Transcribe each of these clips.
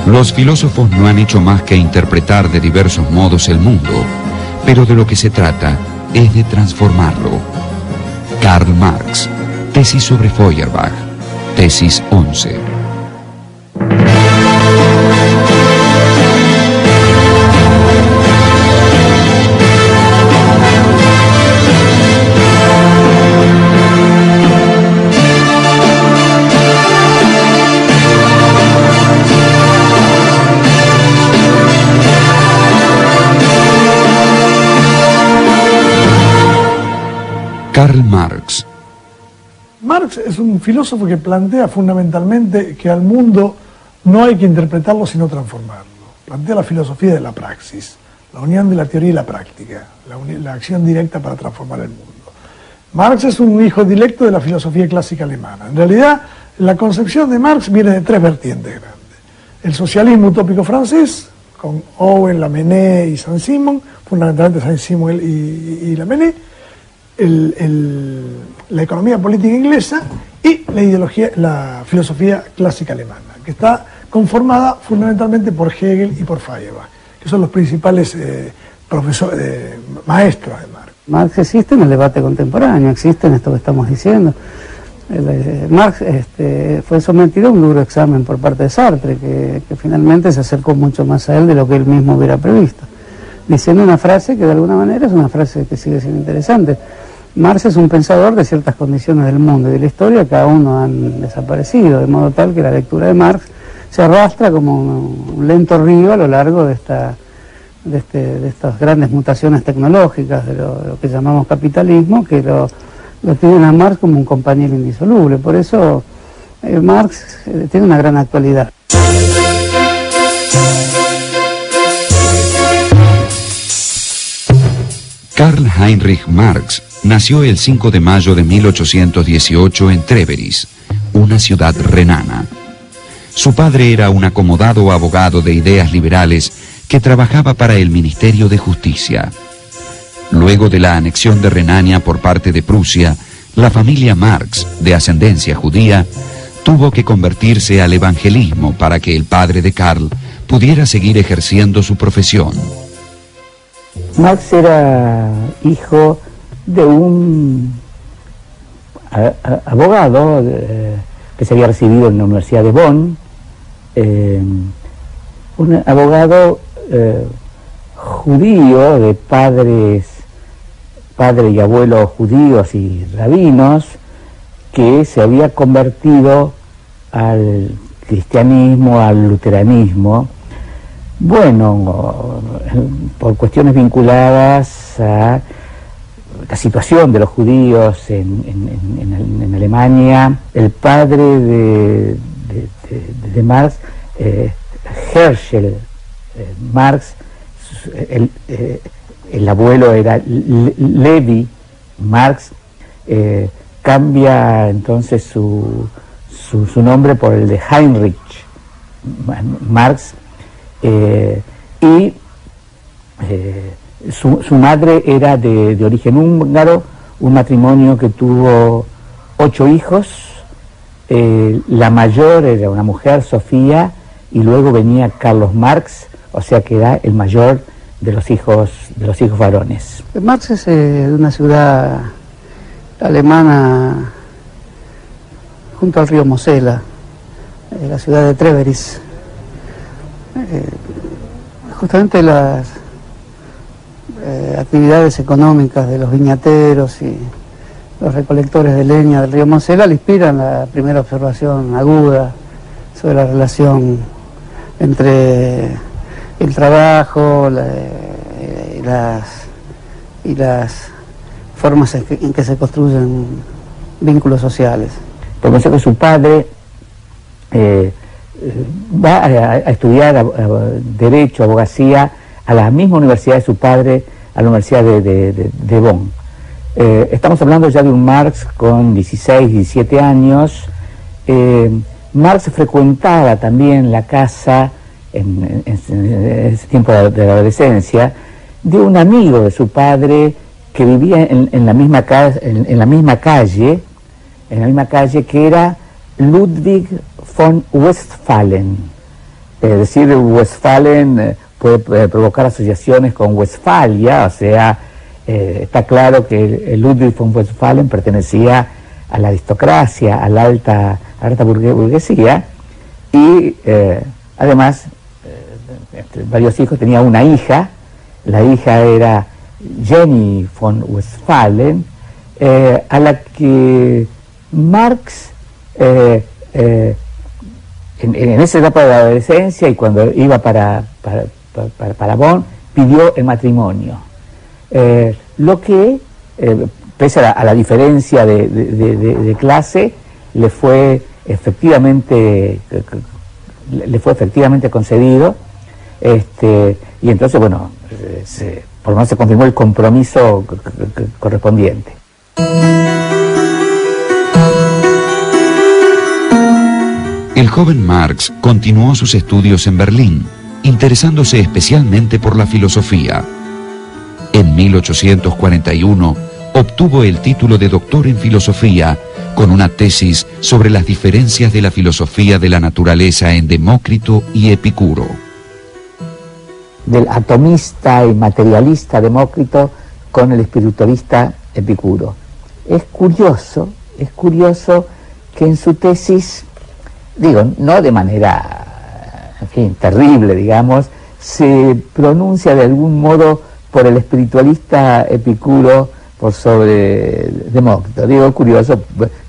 Los filósofos no han hecho más que interpretar de diversos modos el mundo, pero de lo que se trata es de transformarlo. Karl Marx, tesis sobre Feuerbach, tesis 11. Karl Marx. Marx es un filósofo que plantea fundamentalmente que al mundo no hay que interpretarlo sino transformarlo. Plantea la filosofía de la praxis, la unión de la teoría y la práctica, la acción directa para transformar el mundo. Marx es un hijo directo de la filosofía clásica alemana. En realidad, la concepción de Marx viene de tres vertientes grandes. El socialismo utópico francés, con Owen, Lamennais y Saint-Simon, fundamentalmente Saint-Simon y Lamennais, la economía política inglesa y la filosofía clásica alemana, que está conformada fundamentalmente por Hegel y por Feuerbach, que son los principales maestros de Marx. Marx existe en el debate contemporáneo, existe en esto que estamos diciendo. Marx fue sometido a un duro examen por parte de Sartre, que finalmente se acercó mucho más a él de lo que él mismo hubiera previsto, diciendo una frase que de alguna manera es una frase que sigue siendo interesante. Marx es un pensador de ciertas condiciones del mundo y de la historia que aún no han desaparecido, de modo tal que la lectura de Marx se arrastra como un lento río a lo largo de estas grandes mutaciones tecnológicas, de lo que llamamos capitalismo, que lo tienen a Marx como un compañero indisoluble. Por eso Marx tiene una gran actualidad. Karl Heinrich Marx nació el 5 de mayo de 1818 en Treveris, una ciudad renana. Su padre era un acomodado abogado de ideas liberales que trabajaba para el Ministerio de Justicia. Luego de la anexión de Renania por parte de Prusia, la familia Marx, de ascendencia judía, tuvo que convertirse al evangelismo para que el padre de Karl pudiera seguir ejerciendo su profesión. Marx era hijo de un abogado que se había recibido en la Universidad de Bonn, un abogado judío de padre y abuelos judíos y rabinos, que se había convertido al cristianismo, al luteranismo, bueno, por cuestiones vinculadas a la situación de los judíos en Alemania. El padre de Marx, Herschel Marx, el abuelo era Levi Marx, cambia entonces su nombre por el de Heinrich Marx, y su madre era de origen húngaro, un matrimonio que tuvo 8 hijos, la mayor era una mujer, Sofía, y luego venía Carlos Marx, o sea que era el mayor de los hijos varones. Marx es de una ciudad alemana junto al río Mosela, la ciudad de Treveris. Justamente las actividades económicas de los viñateros y los recolectores de leña del río Mosela le inspiran la primera observación aguda sobre la relación entre el trabajo y las formas en que se construyen vínculos sociales. Por eso que su padre va a estudiar Derecho, Abogacía, a la misma universidad de su padre, a la Universidad de Bonn. Estamos hablando ya de un Marx con 16, 17 años. Marx frecuentaba también la casa, en ese tiempo de la adolescencia, de un amigo de su padre que vivía en la misma calle, que era Ludwig von Westphalen. decir Westfalen puede provocar asociaciones con Westfalia, o sea, está claro que Ludwig von Westphalen pertenecía a la aristocracia, a la alta burguesía, y además, entre varios hijos, tenía una hija. La hija era Jenny von Westphalen, a la que Marx, en esa etapa de la adolescencia y cuando iba para Bonn, pidió el matrimonio. Lo que, pese a la diferencia de clase, le fue efectivamente concedido, y entonces, bueno, por lo menos se confirmó el compromiso correspondiente. El joven Marx continuó sus estudios en Berlín, interesándose especialmente por la filosofía. En 1841 obtuvo el título de doctor en filosofía con una tesis sobre las diferencias de la filosofía de la naturaleza en Demócrito y Epicuro. Del atomista y materialista Demócrito con el espiritualista Epicuro. Es curioso que en su tesis, digo, no de manera, en fin, terrible, digamos, se pronuncia de algún modo por el espiritualista Epicuro por sobre Demócrito. Digo, curioso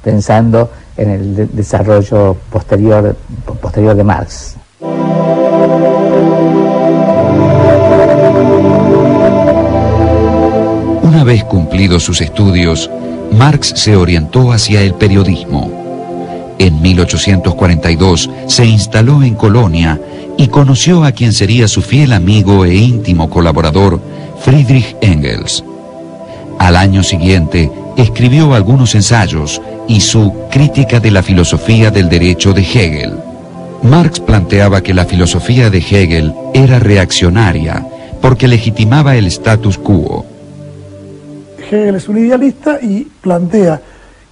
pensando en el desarrollo posterior de Marx. Una vez cumplidos sus estudios, Marx se orientó hacia el periodismo. En 1842 se instaló en Colonia y conoció a quien sería su fiel amigo e íntimo colaborador, Friedrich Engels. Al año siguiente escribió algunos ensayos y su Crítica de la filosofía del derecho de Hegel. Marx planteaba que la filosofía de Hegel era reaccionaria porque legitimaba el status quo. Hegel es un idealista y plantea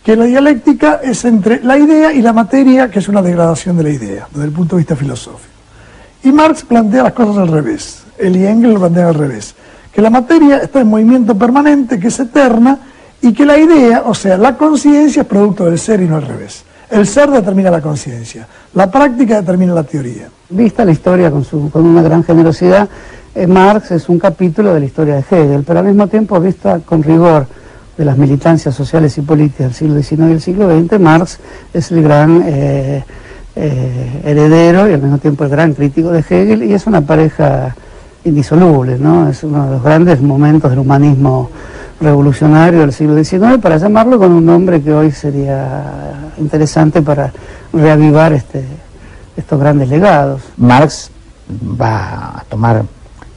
que la dialéctica es entre la idea y la materia, que es una degradación de la idea, desde el punto de vista filosófico. Y Marx plantea las cosas al revés, él y Engels lo plantean al revés, que la materia está en movimiento permanente, que es eterna, y que la idea, o sea, la conciencia, es producto del ser y no al revés. El ser determina la conciencia, la práctica determina la teoría. Vista la historia con una gran generosidad, Marx es un capítulo de la historia de Hegel, pero al mismo tiempo, vista con rigor de las militancias sociales y políticas del siglo XIX y del siglo XX, Marx es el gran heredero y al mismo tiempo el gran crítico de Hegel, y es una pareja indisoluble, ¿no? Es uno de los grandes momentos del humanismo revolucionario del siglo XIX, para llamarlo con un nombre que hoy sería interesante para reavivar estos grandes legados. Marx va a tomar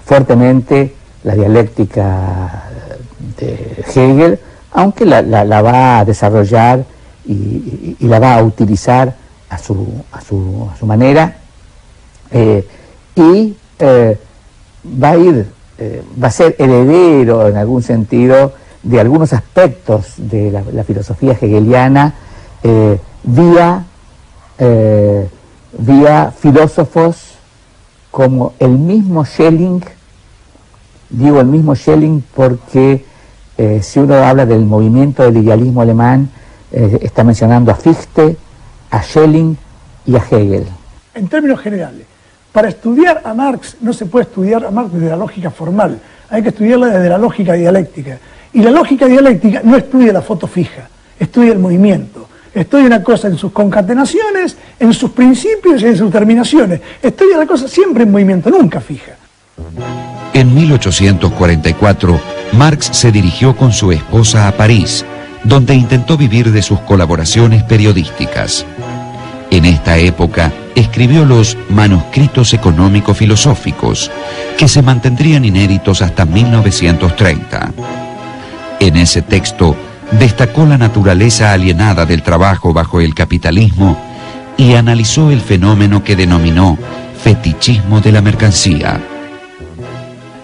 fuertemente la dialéctica de Hegel, aunque la va a desarrollar y la va a utilizar a su manera, y va a ser heredero en algún sentido de algunos aspectos de la filosofía hegeliana vía filósofos como el mismo Schelling. Digo el mismo Schelling porque si uno habla del movimiento del idealismo alemán, está mencionando a Fichte, a Schelling y a Hegel. En términos generales, para estudiar a Marx no se puede estudiar a Marx desde la lógica formal, hay que estudiarla desde la lógica dialéctica. Y la lógica dialéctica no estudia la foto fija, estudia el movimiento. Estudia una cosa en sus concatenaciones, en sus principios y en sus terminaciones. Estudia la cosa siempre en movimiento, nunca fija. En 1844, Marx se dirigió con su esposa a París, donde intentó vivir de sus colaboraciones periodísticas. En esta época, escribió los Manuscritos Económico-Filosóficos, que se mantendrían inéditos hasta 1930. En ese texto, destacó la naturaleza alienada del trabajo bajo el capitalismo y analizó el fenómeno que denominó fetichismo de la mercancía.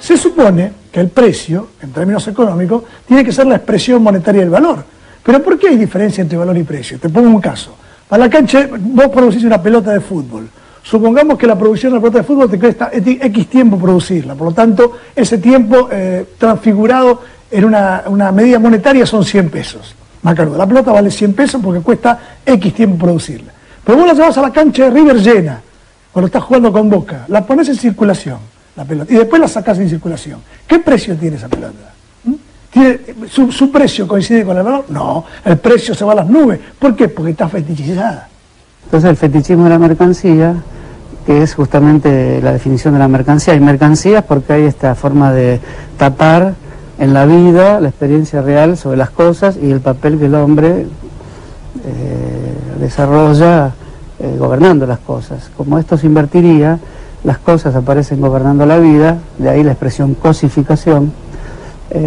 Se supone que el precio, en términos económicos, tiene que ser la expresión monetaria del valor. Pero ¿por qué hay diferencia entre valor y precio? Te pongo un caso. Para la cancha, vos producís una pelota de fútbol. Supongamos que la producción de la pelota de fútbol te cuesta X tiempo producirla, por lo tanto, ese tiempo transfigurado en una medida monetaria son 100 pesos. Macanudo, la pelota vale 100 pesos porque cuesta X tiempo producirla. Pero vos la llevas a la cancha de River llena, cuando estás jugando con Boca, la pones en circulación, la pelota, y después la sacás en circulación. ¿Qué precio tiene esa pelota? ¿Su precio coincide con el valor? No, el precio se va a las nubes. ¿Por qué? Porque está fetichizada. Entonces el fetichismo de la mercancía, que es justamente la definición de la mercancía. Hay mercancías porque hay esta forma de tapar en la vida la experiencia real sobre las cosas y el papel que el hombre desarrolla gobernando las cosas. Como esto se invertiría, las cosas aparecen gobernando la vida, de ahí la expresión cosificación.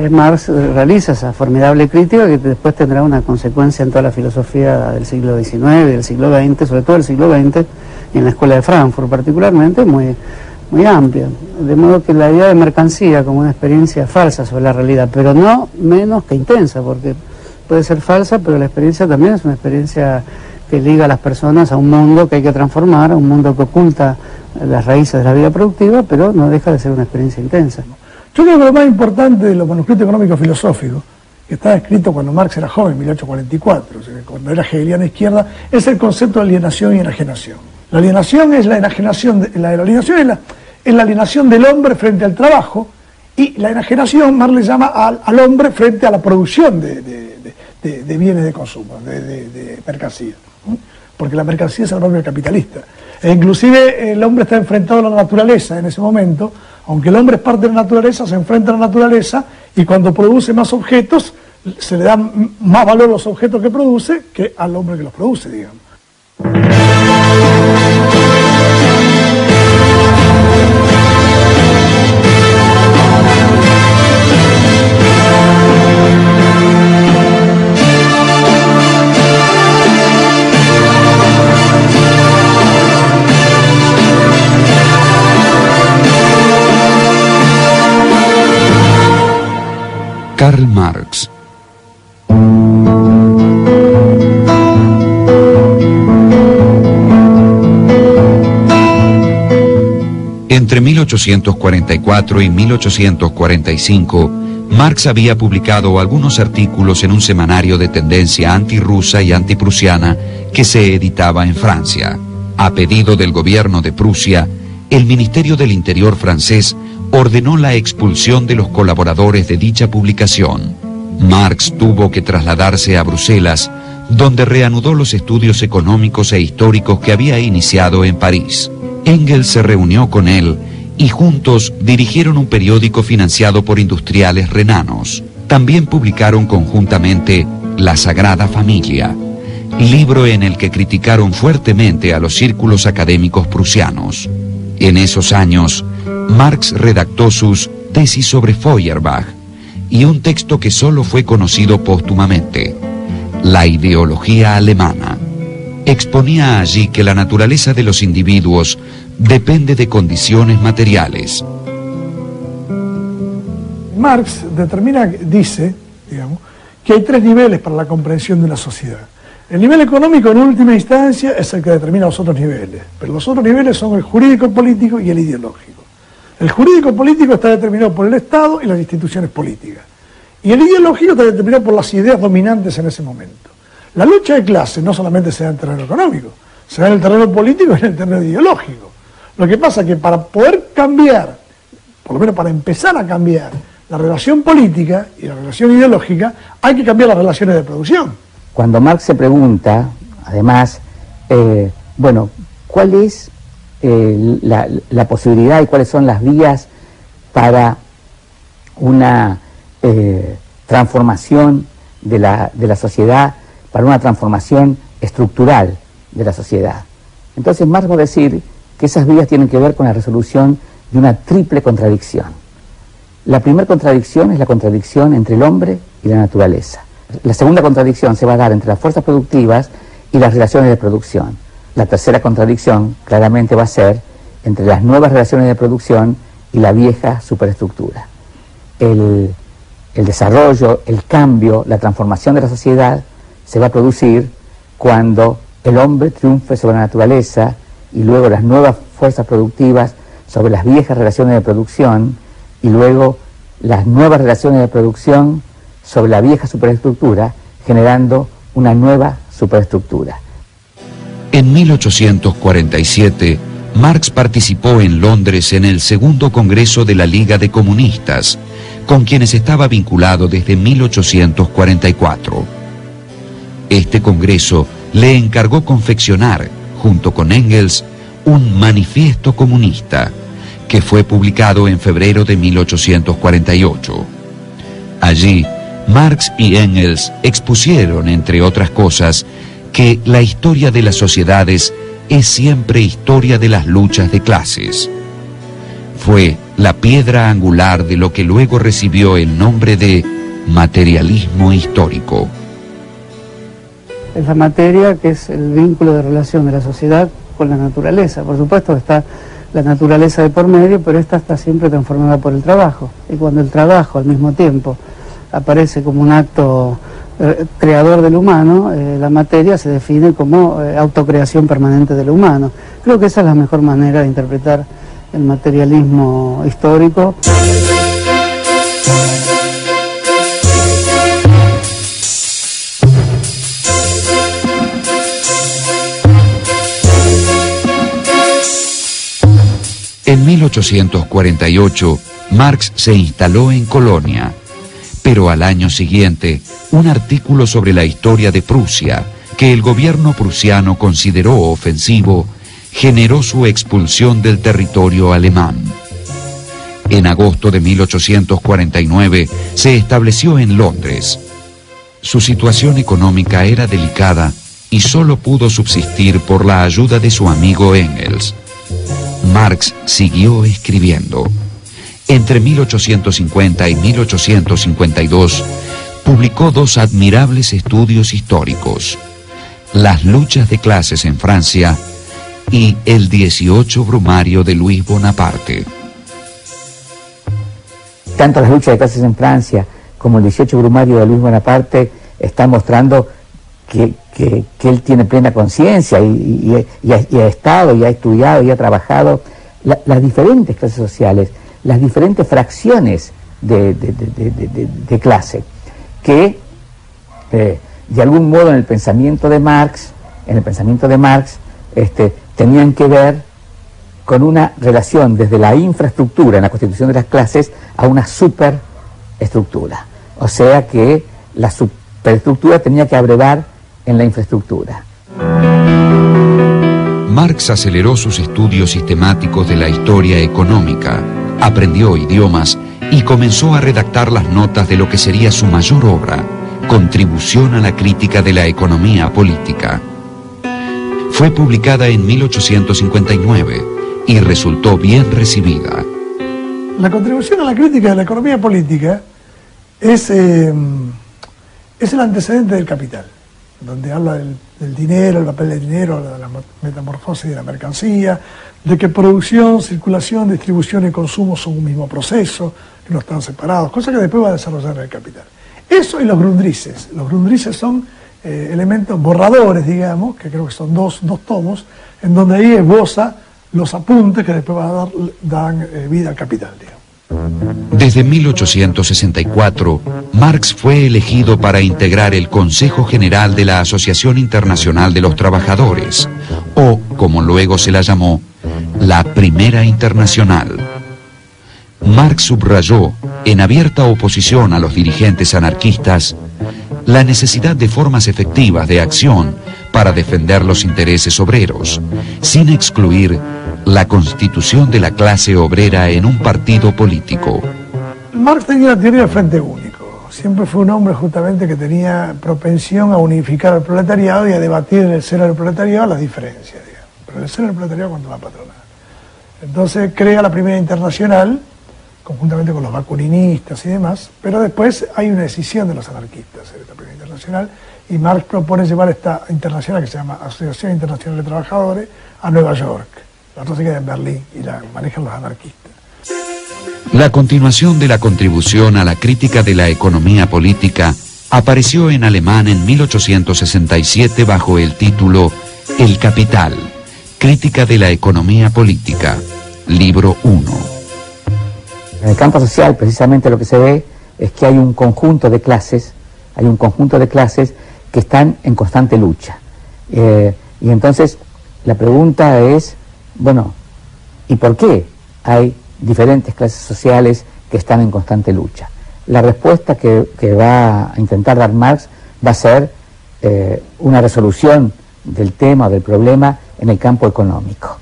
Marx realiza esa formidable crítica que después tendrá una consecuencia en toda la filosofía del siglo XIX, del siglo XX, sobre todo del siglo XX, y en la Escuela de Frankfurt particularmente, muy amplia. De modo que la idea de mercancía como una experiencia falsa sobre la realidad, pero no menos que intensa, porque puede ser falsa, pero la experiencia también es una experiencia que liga a las personas a un mundo que hay que transformar, a un mundo que oculta las raíces de la vida productiva, pero no deja de ser una experiencia intensa. Yo creo que lo más importante de los manuscritos económicos filosóficos, que estaba escrito cuando Marx era joven, en 1844, o sea, cuando era hegeliana izquierda, es el concepto de alienación y enajenación. La alienación es la enajenación, la alienación es la alienación del hombre frente al trabajo, y la enajenación Marx le llama al hombre frente a la producción de bienes de consumo, de mercancía. Porque la mercancía es el propio capitalista. E inclusive el hombre está enfrentado a la naturaleza en ese momento, aunque el hombre es parte de la naturaleza, se enfrenta a la naturaleza y cuando produce más objetos, se le da más valor a los objetos que produce que al hombre que los produce, digamos. Karl Marx. Entre 1844 y 1845, Marx había publicado algunos artículos en un semanario de tendencia antirrusa y antiprusiana que se editaba en Francia. A pedido del gobierno de Prusia, el Ministerio del Interior francés ordenó la expulsión de los colaboradores de dicha publicación. Marx tuvo que trasladarse a Bruselas, donde reanudó los estudios económicos e históricos que había iniciado en París. Engels se reunió con él y juntos dirigieron un periódico financiado por industriales renanos. También publicaron conjuntamente La Sagrada Familia, libro en el que criticaron fuertemente a los círculos académicos prusianos. En esos años, Marx redactó sus tesis sobre Feuerbach y un texto que solo fue conocido póstumamente, La ideología alemana. Exponía allí que la naturaleza de los individuos depende de condiciones materiales. Marx dice, digamos, que hay tres niveles para la comprensión de una sociedad. El nivel económico, en última instancia, es el que determina los otros niveles, pero los otros niveles son el jurídico político y el ideológico. El jurídico político está determinado por el Estado y las instituciones políticas, y el ideológico está determinado por las ideas dominantes en ese momento. La lucha de clases no solamente se da en el terreno económico, se da en el terreno político y en el terreno ideológico. Lo que pasa es que para poder cambiar, por lo menos para empezar a cambiar la relación política y la relación ideológica, hay que cambiar las relaciones de producción. Cuando Marx se pregunta, además, bueno, ¿cuál es la posibilidad y cuáles son las vías para una transformación de la sociedad, para una transformación estructural de la sociedad? Entonces Marx va a decir que esas vías tienen que ver con la resolución de una triple contradicción. La primera contradicción es la contradicción entre el hombre y la naturaleza. La segunda contradicción se va a dar entre las fuerzas productivas y las relaciones de producción. La tercera contradicción claramente va a ser entre las nuevas relaciones de producción y la vieja superestructura. El desarrollo, el cambio, la transformación de la sociedad se va a producir cuando el hombre triunfe sobre la naturaleza y luego las nuevas fuerzas productivas sobre las viejas relaciones de producción, y luego las nuevas relaciones de producción sobre la vieja superestructura, generando una nueva superestructura. En 1847, Marx participó en Londres en el segundo Congreso de la Liga de Comunistas, con quienes estaba vinculado desde 1844. Este Congreso le encargó confeccionar, junto con Engels, un manifiesto comunista, que fue publicado en febrero de 1848. Allí, Marx y Engels expusieron, entre otras cosas, que la historia de las sociedades es siempre historia de las luchas de clases. Fue la piedra angular de lo que luego recibió el nombre de materialismo histórico. Es la materia que es el vínculo de relación de la sociedad con la naturaleza. Por supuesto está la naturaleza de por medio, pero esta está siempre transformada por el trabajo. Y cuando el trabajo al mismo tiempo aparece como un acto creador del humano, la materia se define como autocreación permanente del humano. Creo que esa es la mejor manera de interpretar el materialismo histórico. En 1848, Marx se instaló en Colonia, pero al año siguiente, un artículo sobre la historia de Prusia, que el gobierno prusiano consideró ofensivo, generó su expulsión del territorio alemán. En agosto de 1849 se estableció en Londres. Su situación económica era delicada y solo pudo subsistir por la ayuda de su amigo Engels. Marx siguió escribiendo. Entre 1850 y 1852 publicó dos admirables estudios históricos: Las luchas de clases en Francia y el 18 Brumario de Luis Bonaparte. Tanto las luchas de clases en Francia como el 18 Brumario de Luis Bonaparte están mostrando que él tiene plena conciencia y ha estado y ha estudiado y ha trabajado las diferentes clases sociales, las diferentes fracciones de clase, que de algún modo en el pensamiento de Marx, tenían que ver con una relación desde la infraestructura en la constitución de las clases a una superestructura. O sea que la superestructura tenía que abrevar en la infraestructura. Marx aceleró sus estudios sistemáticos de la historia económica, aprendió idiomas y comenzó a redactar las notas de lo que sería su mayor obra, Contribución a la crítica de la economía política. Fue publicada en 1859 y resultó bien recibida. La contribución a la crítica de la economía política es el antecedente del Capital, donde habla del dinero, el papel del dinero, de la metamorfosis de la mercancía, de que producción, circulación, distribución y consumo son un mismo proceso, que no están separados, cosa que después va a desarrollar el Capital. Eso y los Grundrisses. Los Grundrisses son elementos borradores, digamos, que creo que son dos tomos, en donde ahí esboza los apuntes que después dan vida al Capital, digamos. Desde 1864, Marx fue elegido para integrar el Consejo General de la Asociación Internacional de los Trabajadores, o, como luego se la llamó, la Primera Internacional. Marx subrayó, en abierta oposición a los dirigentes anarquistas, la necesidad de formas efectivas de acción para defender los intereses obreros, sin excluir la constitución de la clase obrera en un partido político. Marx tenía la teoría del frente único. Siempre fue un hombre justamente que tenía propensión a unificar al proletariado y a debatir en el seno del proletariado las diferencias, digamos. Pero en el seno del proletariado cuando la patronal. Entonces crea la Primera Internacional, conjuntamente con los bakuninistas y demás, pero después hay una decisión de los anarquistas en esta Primera Internacional, y Marx propone llevar esta internacional, que se llama Asociación Internacional de Trabajadores, a Nueva York. La otra se queda en Berlín y la manejan los anarquistas. La continuación de la contribución a la crítica de la economía política apareció en alemán en 1867 bajo el título El Capital, Crítica de la economía política, libro 1. En el campo social, precisamente lo que se ve es que hay un conjunto de clases, que están en constante lucha. Y entonces la pregunta es, bueno, ¿y por qué hay diferentes clases sociales que están en constante lucha? La respuesta que va a intentar dar Marx va a ser una resolución del tema, del problema, en el campo económico.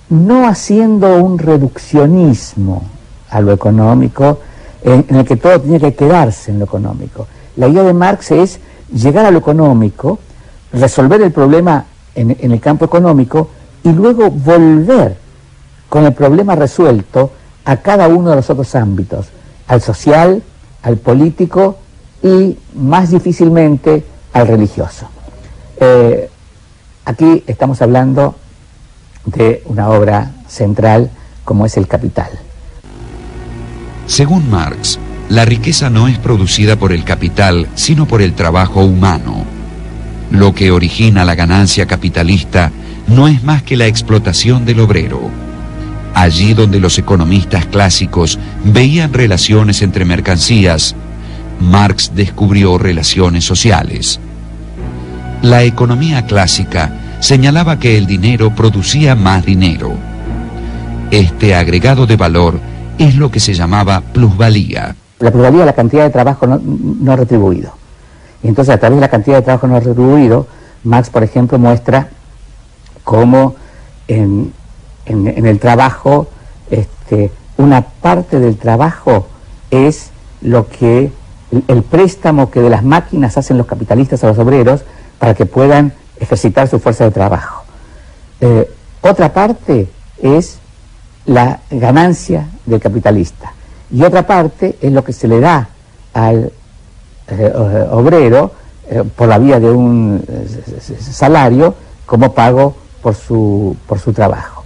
No haciendo un reduccionismo a lo económico, en el que todo tiene que quedarse en lo económico. La idea de Marx es llegar a lo económico, resolver el problema en el campo económico y luego volver con el problema resuelto a cada uno de los otros ámbitos, al social, al político y más difícilmente al religioso. Aquí estamos hablando de una obra central como es El Capital. Según Marx, la riqueza no es producida por el capital, sino por el trabajo humano. Lo que origina la ganancia capitalista no es más que la explotación del obrero. Allí donde los economistas clásicos veían relaciones entre mercancías, Marx descubrió relaciones sociales. La economía clásica señalaba que el dinero producía más dinero. Este agregado de valor es lo que se llamaba plusvalía. La plusvalía es la cantidad de trabajo no retribuido. Y entonces, a través de la cantidad de trabajo no retribuido, Marx, por ejemplo, muestra cómo en el trabajo, una parte del trabajo es lo que el préstamo que de las máquinas hacen los capitalistas a los obreros para que puedan ejercitar su fuerza de trabajo. Otra parte es la ganancia del capitalista y otra parte es lo que se le da al obrero por la vía de un salario como pago por su trabajo.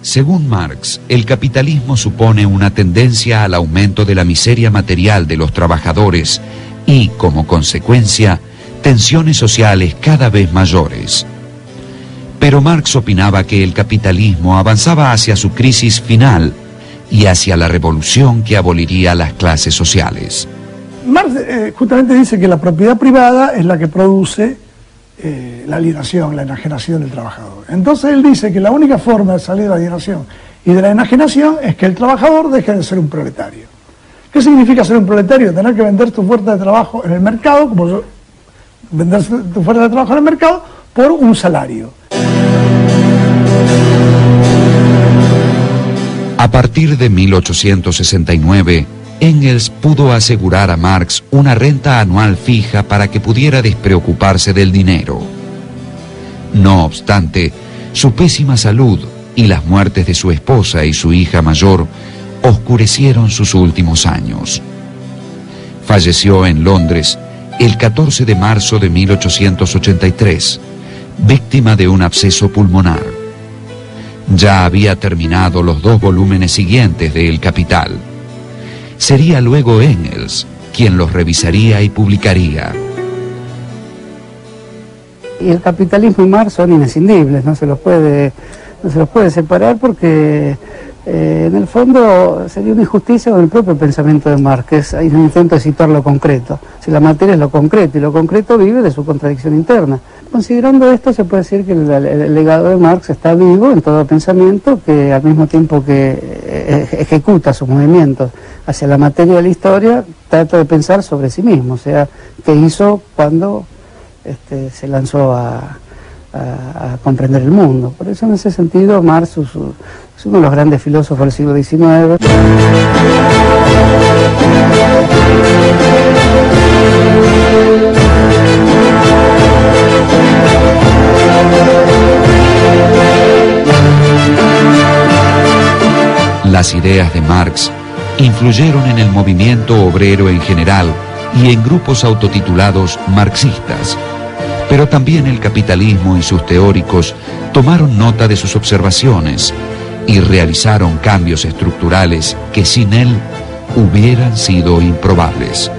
Según Marx, el capitalismo supone una tendencia al aumento de la miseria material de los trabajadores y, como consecuencia, tensiones sociales cada vez mayores. Pero Marx opinaba que el capitalismo avanzaba hacia su crisis final y hacia la revolución que aboliría las clases sociales. Marx justamente dice que la propiedad privada es la que produce la alienación, la enajenación del trabajador. Entonces él dice que la única forma de salir de la alienación y de la enajenación es que el trabajador deje de ser un proletario. ¿Qué significa ser un proletario? Tener que vender tu fuerza de trabajo en el mercado, vender tu fuerza de trabajo en el mercado por un salario. A partir de 1869, Engels pudo asegurar a Marx una renta anual fija para que pudiera despreocuparse del dinero. No obstante, su pésima salud y las muertes de su esposa y su hija mayor oscurecieron sus últimos años. Falleció en Londres el 14 de marzo de 1883, víctima de un absceso pulmonar. Ya había terminado los 2 volúmenes siguientes de El Capital. Sería luego Engels quien los revisaría y publicaría. Y el capitalismo y Marx son inescindibles, no se los puede separar porque en el fondo sería una injusticia con el propio pensamiento de Marx, que es un intento de situar lo concreto. Si la materia es lo concreto y lo concreto vive de su contradicción interna. Considerando esto, se puede decir que el legado de Marx está vivo en todo pensamiento que al mismo tiempo que ejecuta sus movimientos hacia la materia de la historia, trata de pensar sobre sí mismo, o sea, qué hizo cuando se lanzó a comprender el mundo. Por eso, en ese sentido, Marx es uno de los grandes filósofos del siglo XIX. Las ideas de Marx influyeron en el movimiento obrero en general y en grupos autotitulados marxistas. Pero también el capitalismo y sus teóricos tomaron nota de sus observaciones y realizaron cambios estructurales que sin él hubieran sido improbables.